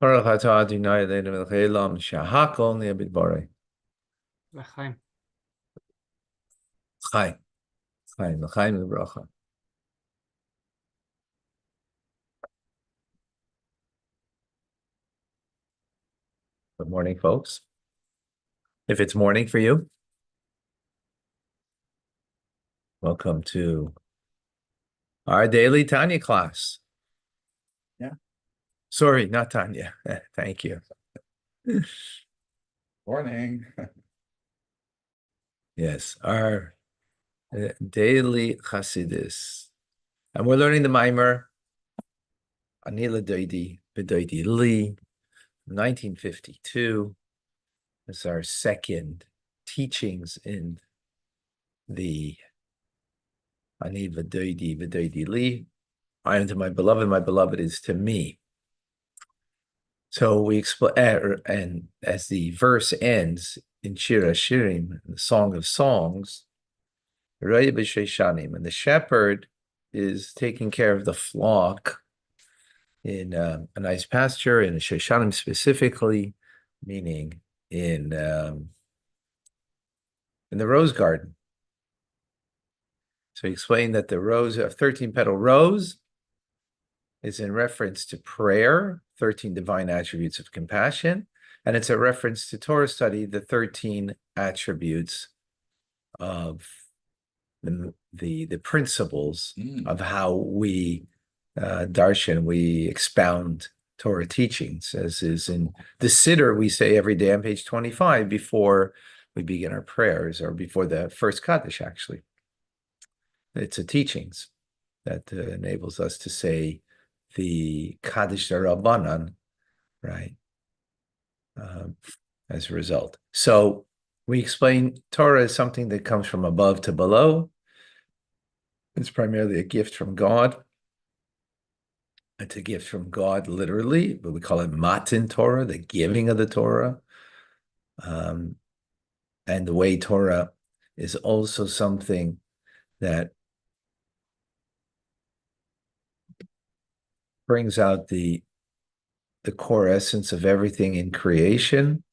Baruch atah Adonai Eloheinu melech haolam shehakol nהיה b'dbarei. L'chaim. Chaim, Chaim, l'chaim l'bracha. Good morning, folks. If it's morning for you, welcome to our daily Tanya class. Yeah. Sorry, not Tanya. Thank you. Morning. Yes, our daily Chassidus. And we're learning the Maimer, Anila Doidi, B'Doidi Li, 1952. It's our second teachings in the Ani V'Doidi Li. I am to my beloved is to me. So we explain, and as the verse ends in Shira Shirim, the Song of Songs, and the shepherd is taking care of the flock in a nice pasture, in Shoshanim specifically, meaning in the rose garden. So he explained that the rose, a 13-petal rose, is in reference to prayer, 13 divine attributes of compassion, and it's a reference to Torah study, the 13 attributes of the principles of how we darshan, we expound Torah teachings, as is in the Siddur we say every day on page 25 before we begin our prayers, or before the first Kaddish, actually. It's a teachings that enables us to say the Kaddish Rabbanan, right, as a result. So we explain Torah is something that comes from above to below. It's primarily a gift from God. It's a gift from God, literally, but we call it Matan Torah, the giving of the Torah. And the way Torah is also something that brings out the core essence of everything in creation,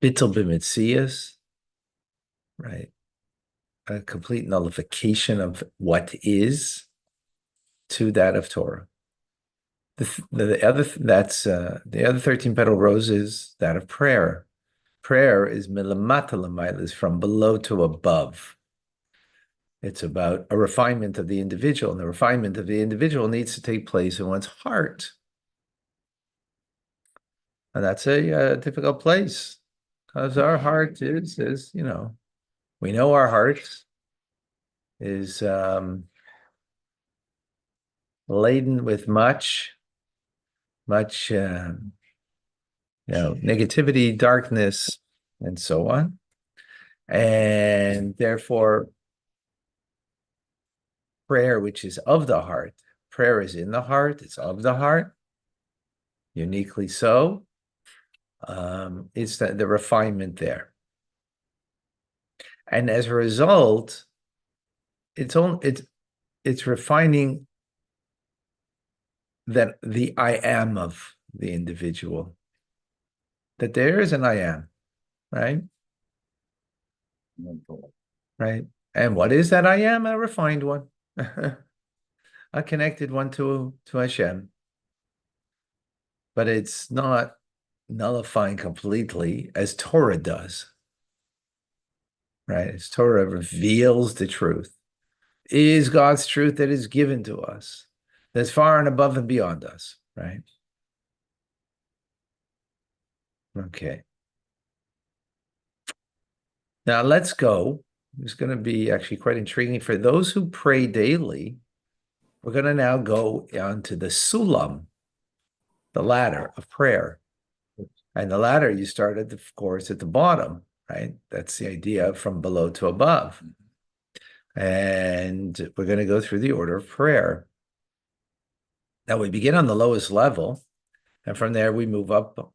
bittul b'mitzias, right? A complete nullification of what is to that of Torah. The other 13 petal rose is that of prayer. Prayer is milamata l'mayla, is from below to above. It's about a refinement of the individual, and the refinement of the individual needs to take place in one's heart. And that's a difficult place, because our heart is, we know our heart is laden with much negativity, darkness, and so on. And therefore, prayer, which is of the heart, prayer is in the heart, it's of the heart, uniquely so. It's the refinement there. And as a result, it's refining that the I am of the individual, that there is an I am, right? Right. And what is that I am? A refined one, a connected one to Hashem. But it's not nullifying completely as Torah does, right? As Torah reveals the truth, is God's truth that is given to us, that's far and above and beyond us, right? Okay. Now let's go. It's going to be actually quite intriguing for those who pray daily. We're going to now go onto the sulam, the ladder of prayer. And the ladder, you start at, of course, at the bottom, right? That's the idea, from below to above. And we're going to go through the order of prayer. Now we begin on the lowest level, and from there we move up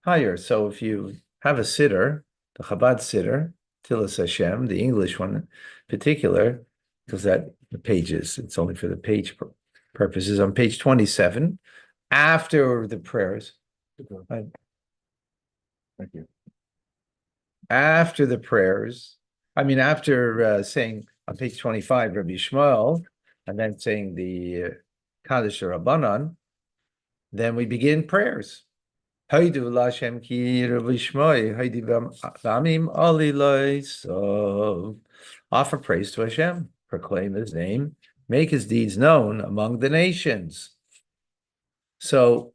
higher. So if you have a siddur, the Chabad siddur, Tilas Hashem, the English one in particular, because that the pages, it's only for the page purposes. On page 27, after the prayers, Good. right? Thank you. After the prayers, after saying on page 25, Rabbi Shmuel, and then saying the Kaddish Rabbanan, then we begin prayers. Haidu Lashem ki Rabbi Shmuel, Haidu v'amim aliloi. So offer praise to Hashem, proclaim His name, make His deeds known among the nations. So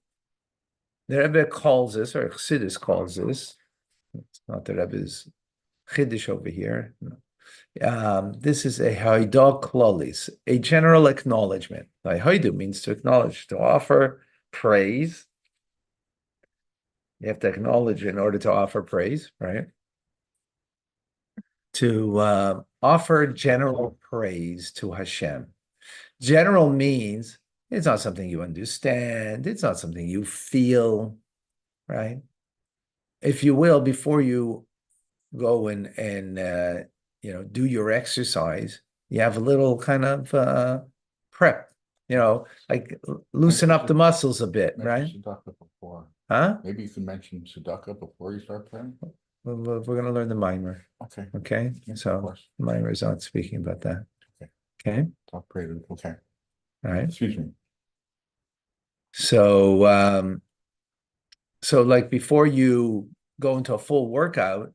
the Rebbe calls this, or Chassidus calls this. It's not the Rebbe's Chiddush over here. This is a Haidah Klolis, a general acknowledgement. Haidu means to acknowledge, to offer praise. You have to acknowledge in order to offer praise, right? To offer general praise to Hashem. General means it's not something you understand. It's not something you feel, right? If you will, before you go and do your exercise, you have a little kind of prep, like loosen up the muscles a bit, right? Mention tzedakah before. Huh? Maybe you can mention tzedakah before you start praying. We're going to learn the mimer. Okay. So Yes, of the course. mimer is not speaking about that. Okay. Okay. Talk prayer. Okay. All right. Excuse me. So like before you go into a full workout,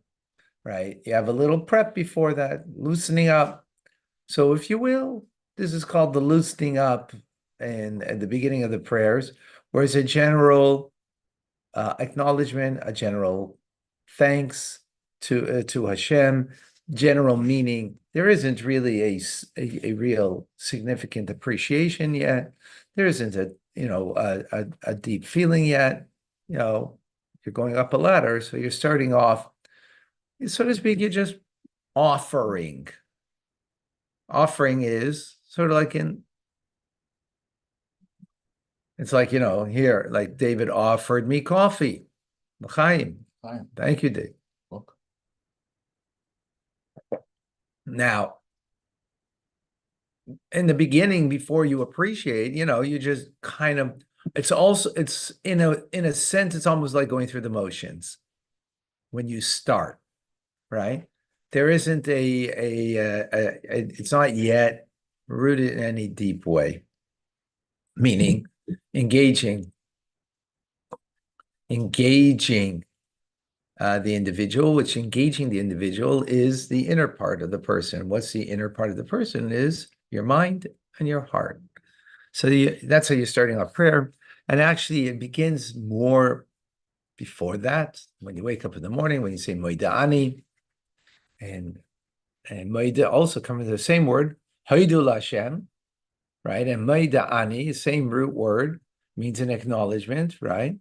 right? You have a little prep before that, loosening up. So if you will, this is called the loosening up and at the beginning of the prayers, where it's a general acknowledgement, a general thanks to Hashem, general meaning. There isn't really a real significant appreciation yet. There isn't a deep feeling yet. You're going up a ladder, so you're starting off, so to speak, you're just offering. Offering is sort of like it's like, here, like David offered me coffee. L'chaim. Fine. Thank you, Dave. Look. Now, in the beginning, before you appreciate, you just kind of, it's in a sense, it's almost like going through the motions when you start, right? There isn't it's not yet rooted in any deep way, meaning engaging the individual, which engaging the individual is the inner part of the person. What's the inner part of the person is your mind and your heart. So that's how you're starting off prayer. And actually it begins more before that. When you wake up in the morning, when you say Moida Ani, and Moida also comes from the same word, Haidu Lashem, right? And Moida Ani, same root word, means an acknowledgement, right?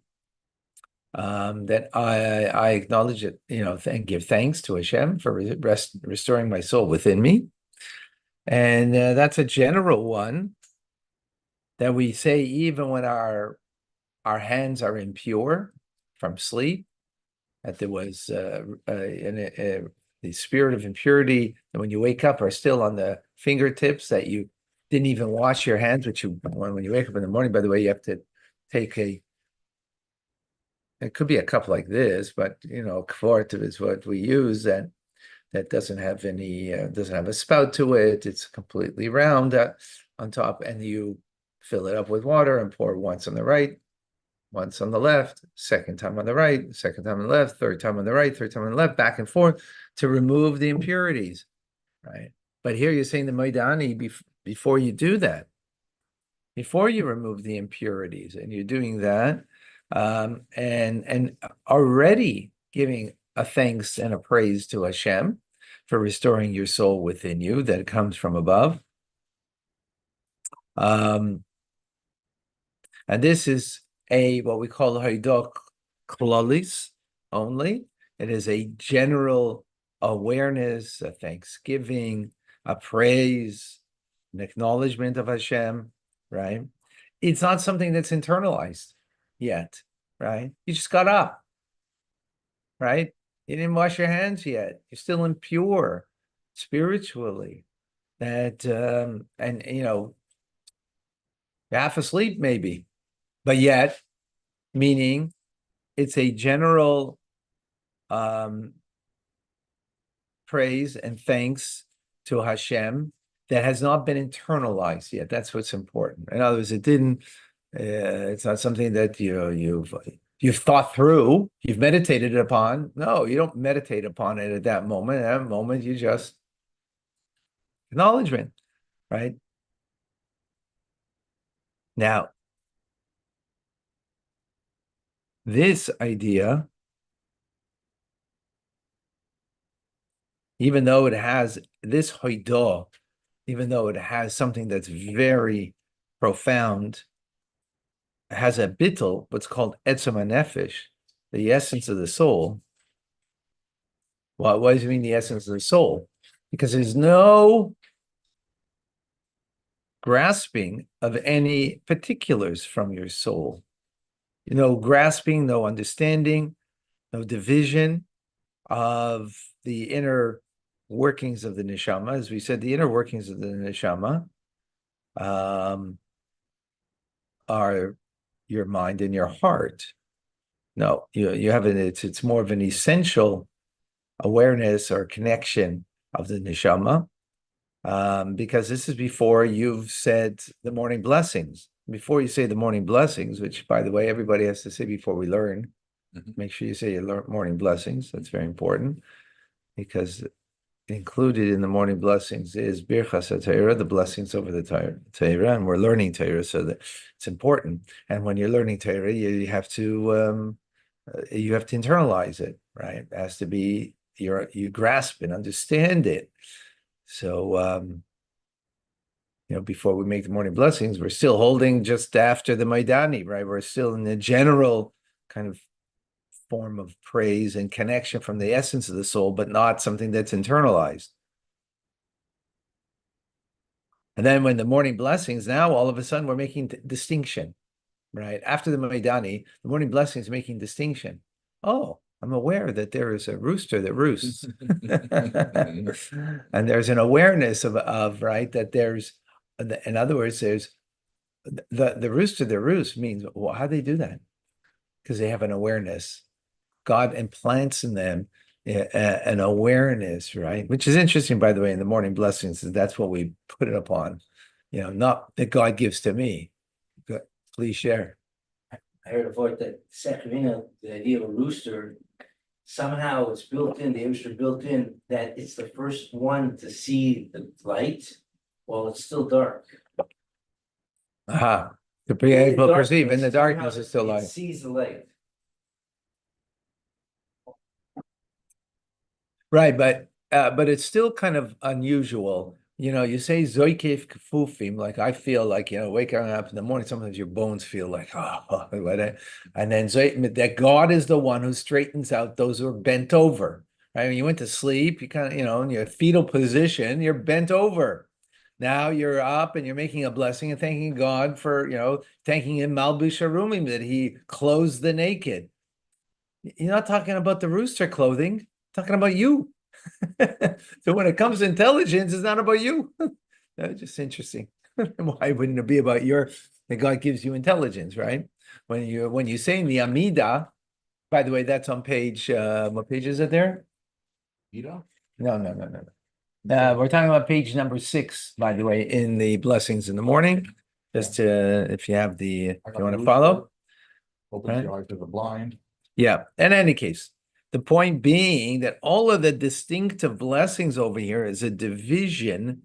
That I acknowledge it, and give thanks to Hashem for restoring my soul within me. And that's a general one that we say even when our hands are impure from sleep, that there was the spirit of impurity, and when you wake up are still on the fingertips, that you didn't even wash your hands, which when you wake up in the morning, by the way, you have to take it could be a cup like this, but kvart is what we use, and that doesn't have doesn't have a spout to it. It's completely round on top, and you fill it up with water and pour once on the right, once on the left, second time on the right, second time on the left, third time on the right, third time on the left, back and forth to remove the impurities, right? But here you're saying the Maidani before you do that, before you remove the impurities, and you're doing that, and already giving a thanks and a praise to Hashem for restoring your soul within you that comes from above. And this is what we call Haidok Klalis only. It is a general awareness, a thanksgiving, a praise, an acknowledgement of Hashem, right? It's not something that's internalized yet, right? You just got up, right? You didn't wash your hands yet. You're still impure spiritually. That you're half asleep maybe, but yet, meaning it's a general praise and thanks to Hashem that has not been internalized yet. That's what's important. In other words, it didn't. It's not something that you've thought through, you've meditated upon. No, you don't meditate upon it at that moment. At that moment, you just acknowledgement, right? Now, this idea, even though it has this hoidah, even though it has something that's very profound, has a bittul, what's called etzem hanefesh, the essence of the soul. Well, what does it mean, the essence of the soul? Because there's no grasping of any particulars from your soul. No grasping, no understanding, no division of the inner workings of the neshama. As we said, the inner workings of the neshama are your mind and your heart. No, you have it's more of an essential awareness or connection of the neshama, because this is before you've said the morning blessings. Before you say the morning blessings, which, by the way, everybody has to say before we learn. Make sure you say your morning blessings. That's very important, because included in the morning blessings is Birchas HaTorah, the blessings over the Torah, and we're learning Torah, so that it's important. And when you're learning Torah, you have to internalize it, right? It has to be you grasp and understand it. So before we make the morning blessings, we're still holding just after the Maidani, right? We're still in the general kind of form of praise and connection from the essence of the soul, but not something that's internalized. And then when the morning blessings, now all of a sudden we're making distinction, right? After the Maidani, the morning blessings making distinction. Oh, I'm aware that there is a rooster that roosts. And there's an awareness of right, that there's, in other words, there's the rooster that roosts means, well, how do they do that? Because they have an awareness. God implants in them an awareness, right? Which is interesting, by the way, in the morning blessings, that's what we put it upon, not that God gives to me. Please share. I heard a voice that Sakrina, the idea of a rooster, somehow it's built in, the image are built in, that it's the first one to see the light while it's still dark. Aha. To be able to perceive in the darkness is still light. It sees the light. Right, but it's still kind of unusual. You say zoikef kfufim, like I feel like, waking up in the morning, sometimes your bones feel like, and then that God is the one who straightens out those who are bent over. Right? When you went to sleep, you kind of, in your fetal position, you're bent over. Now you're up and you're making a blessing and thanking God for, thanking him Malbush Arumim, that he clothes the naked. You're not talking about the rooster clothing, talking about you. So when it comes to intelligence, it's not about you. That's just interesting. Why wouldn't it be about that God gives you intelligence, right? When you say in the Amida, by the way, that's on page, what page is it there? Ida? No. We're talking about page number 6, by the way, in the blessings in the morning. Just if you want to follow. Opens the eyes of the blind. Yeah. In any case, the point being that all of the distinctive blessings over here is a division,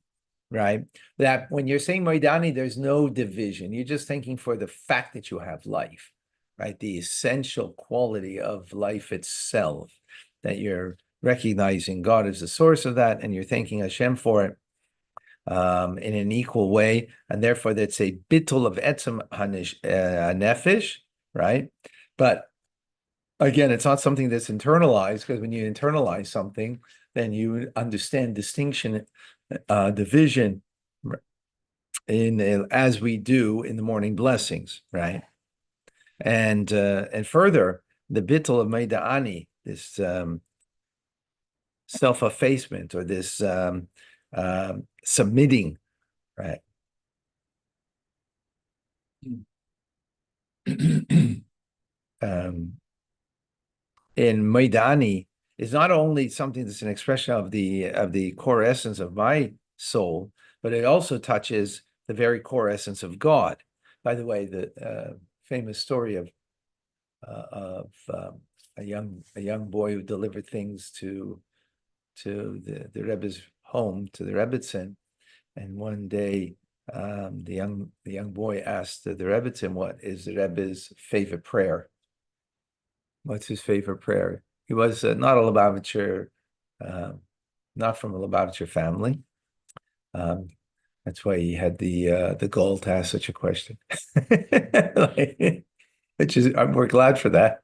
right? That when you're saying Maidani, there's no division. You're just thinking for the fact that you have life, right? The essential quality of life itself, that you're recognizing God as the source of that, and you're thanking Hashem for it in an equal way. And therefore, that's a bittul of etzem hanefesh, right? But again, it's not something that's internalized, because when you internalize something, then you understand distinction, division, as we do in the morning blessings, right? And further, the bittul of Maida'ani, this self-effacement, or this submitting, right? in Maidani is not only something that's an expression of the core essence of my soul, but it also touches the very core essence of God. By the way, the famous story of a young boy who delivered things to the Rebbe's home, to the Rebbitzin, and one day the young boy asked the Rebbitzin, "What is the Rebbe's favorite prayer? What's his favorite prayer?" He was not a Lubavitcher, not from a Lubavitcher family. That's why he had the goal to ask such a question. Which is, we're glad for that,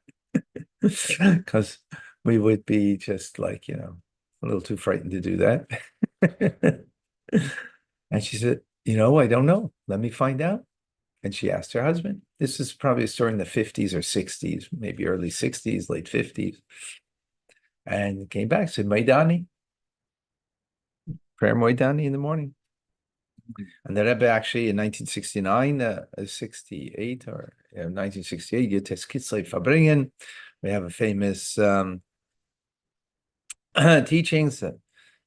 because we would be just like, a little too frightened to do that. And she said, I don't know. Let me find out. And she asked her husband. This is probably a story in the 50s or 60s, maybe early 60s, late 50s. And came back, said, Maidani, prayer Maidani in the morning. And the Rebbe actually in 1969, 68 or 1968, Yotes Kitzley Fabringen, we have a famous teachings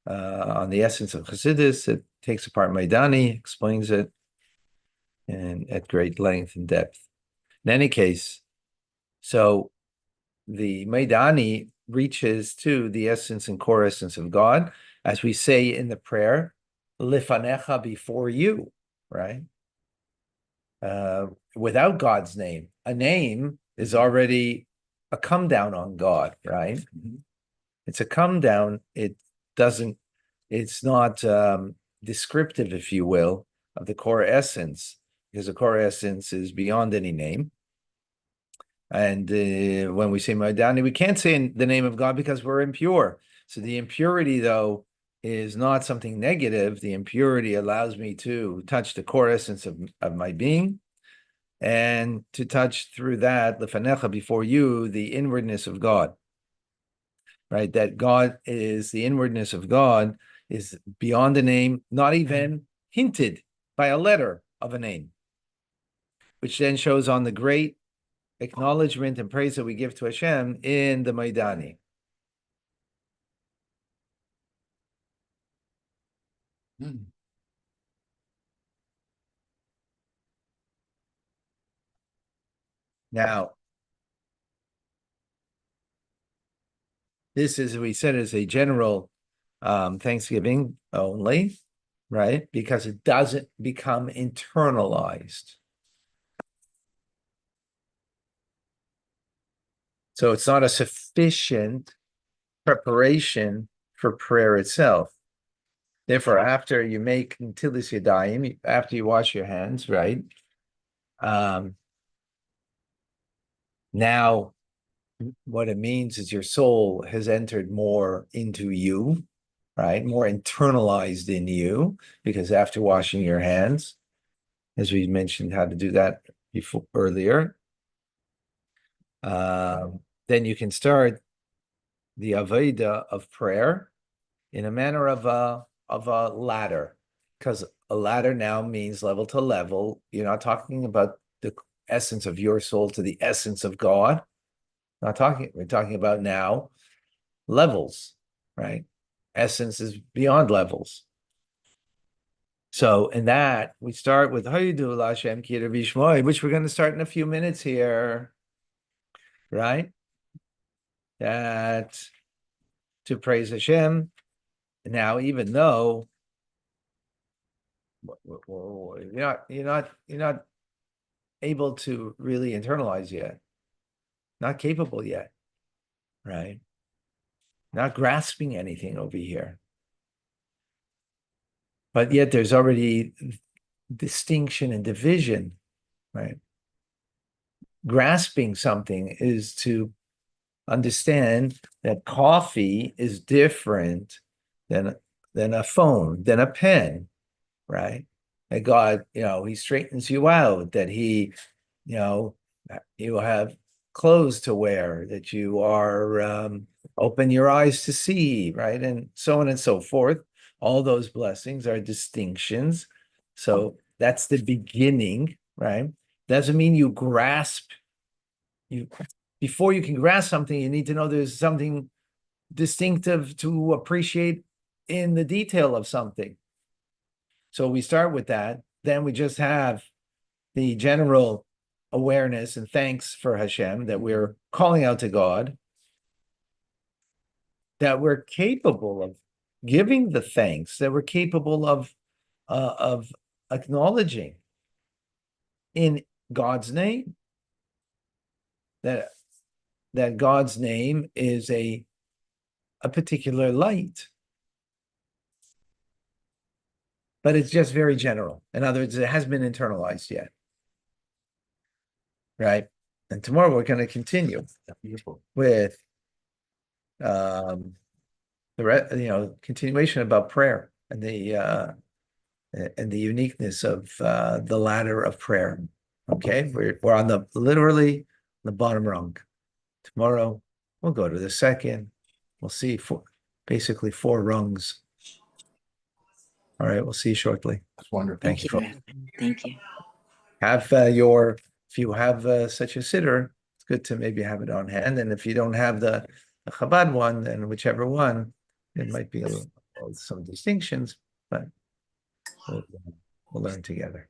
on the essence of Chassidus. It takes apart Maidani, explains it and at great length and depth. In any case, so the Maidani reaches to the essence and core essence of God, as we say in the prayer, Lifanecha, before you, right? Without God's name. A name is already a come down on God, right? Mhm. It's a come down. It's not descriptive, if you will, of the core essence, because the core essence is beyond any name. And when we say Maidani, we can't say in the name of God because we're impure. So the impurity, though, is not something negative. The impurity allows me to touch the core essence of my being, and to touch through that, lefanecha, before you, the inwardness of God. Right? That God is the inwardness of God is beyond a name, not even hinted by a letter of a name, which then shows on the great acknowledgement and praise that we give to Hashem in the Maidani. Mm. Now, this is, we said, is a general Thanksgiving only, right? Because it doesn't become internalized. So it's not a sufficient preparation for prayer itself. Therefore, after you make Ntilas Yadayim, after you wash your hands, right? Now, what it means is your soul has entered more into you, right? More internalized in you, because after washing your hands, as we mentioned how to do that before earlier, then you can start the Aveda of prayer in a manner of a ladder, because a ladder now means level to level. You're not talking about the essence of your soul to the essence of God. We're talking about now levels, right? Essence is beyond levels. So in that, we start with Haydu Lashem Kira Vishmoy, which we're going to start in a few minutes here, right? That to praise Hashem. Now, even though you're not able to really internalize yet, not capable yet, right? Not grasping anything over here. But yet there's already distinction and division, right? Grasping something is to understand that coffee is different than a phone, than a pen, right? That God, he straightens you out, that he, you have clothes to wear, that you are open your eyes to see, right? And so on and so forth. All those blessings are distinctions. So that's the beginning, right? Doesn't mean you grasp. Before you can grasp something, you need to know there's something distinctive to appreciate in the detail of something. So we start with that. Then we just have the general awareness and thanks for Hashem, that we're calling out to God, that we're capable of giving the thanks, that we're capable of acknowledging in God's name, that God's name is a particular light. But it's just very general. In other words, it hasn't been internalized yet. Right? And tomorrow we're going to continue Beautiful. with continuation about prayer and the uniqueness of the ladder of prayer. Okay, we're on literally the bottom rung. Tomorrow we'll go to the second. We'll see basically 4 rungs. All right, we'll see you shortly. That's wonderful. Thank you. Thank you. Have if you have such a sitter, it's good to maybe have it on hand. And if you don't have the Chabad one, then whichever one, it might be some distinctions, but we'll learn together.